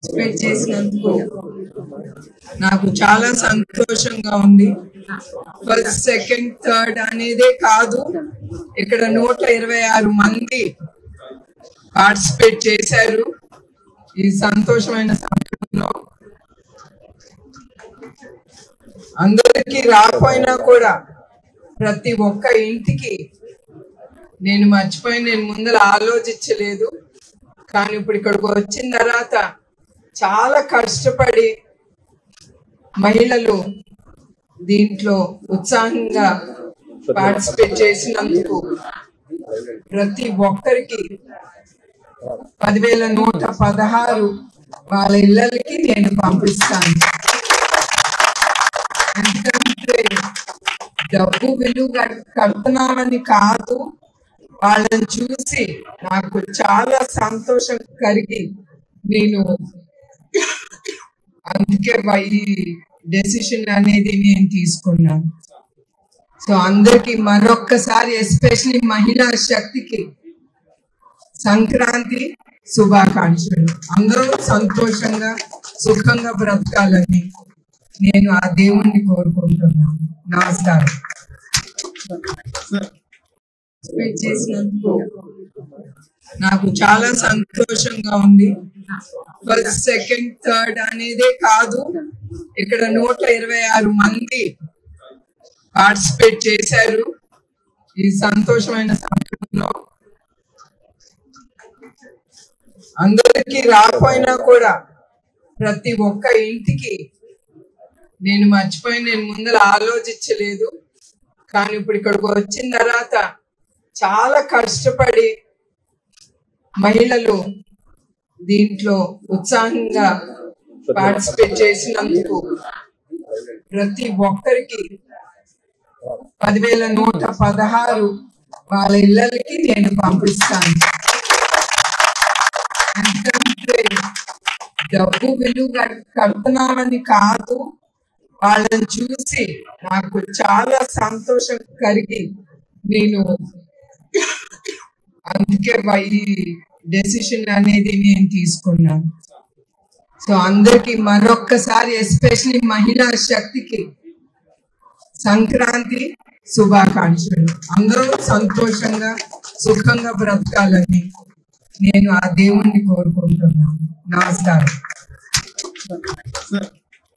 Participate చేసినందుకు నాకు చాలా సంతోషంగా ఉంది. ఫస్ట్, సెకండ్, థర్డ్ అనేదే కాదు, ఇక్కడ 126 మంది పార్టిసిపేట్ చేశారు. ఈ సంతోషమైన సమయంలో అందరికీ రాకపోయినా కూడా ప్రతి ఒక్క ఇంటికి నేను ముందర ఆలోచించలేదు. కానీ ఇప్పుడు ఇక్కడికి వచ్చిన తర్వాత చాలా కష్టపడి మహిళలు దీంట్లో ఉత్సాహంగా పార్టిసిపేట్ చేసినందుకు ప్రతి ఒక్కరికి 10,116 వాళ్ళ ఇళ్ళకి నేను పంపిస్తాను. ఎందుకంటే డబ్బు విలువ కడుతున్నామని కాదు, వాళ్ళని చూసి నాకు చాలా సంతోషం కలిగి నేను అందుకే ఈ డెసిషన్ అనేది నేను తీసుకున్నాను. సో అందరికి మరొక్కసారి ఎస్పెషలీ మహిళా శక్తికి సంక్రాంతి శుభాకాంక్షలు. అందరూ సంతోషంగా సుఖంగా బ్రతకాలని నేను ఆ దేవుణ్ణి కోరుకుంటున్నాను. నమస్కారం. చేసినందుకు నాకు చాలా సంతోషంగా ఉంది. ఫస్ట్, సెకండ్, థర్డ్ అనేదే కాదు, ఇక్కడ 126 మంది పార్టిసిపేట్ చేశారు. ఈ సంతోషమైన సమయంలో అందరికీ రాకపోయినా కూడా ప్రతి ఒక్క ఇంటికి నేను ముందర ఆలోచించలేదు. కానీ ఇప్పుడు ఇక్కడికి వచ్చిన తర్వాత చాలా కష్టపడి మహిళలు దీంట్లో ఉత్సాహంగా పార్టిసిపేట్ చేసినందుకు ప్రతి ఒక్కరికి 10,116 వాళ్ళ ఇళ్ళకి నేను పంపిస్తాను. ఎందుకంటే డబ్బు విలువ కడుతున్నామని కాదు, వాళ్ళని చూసి నాకు చాలా సంతోషం కలిగి నేను అందుకే ఈ డెసిషన్ అనేది నేను తీసుకున్నాను. సో అందరికి మరొక్కసారి ఎస్పెషలీ మహిళా శక్తికి సంక్రాంతి శుభాకాంక్షలు. అందరూ సంతోషంగా సుఖంగా బ్రతకాలని నేను ఆ దేవుణ్ణి కోరుకుంటున్నాను. నమస్కారం.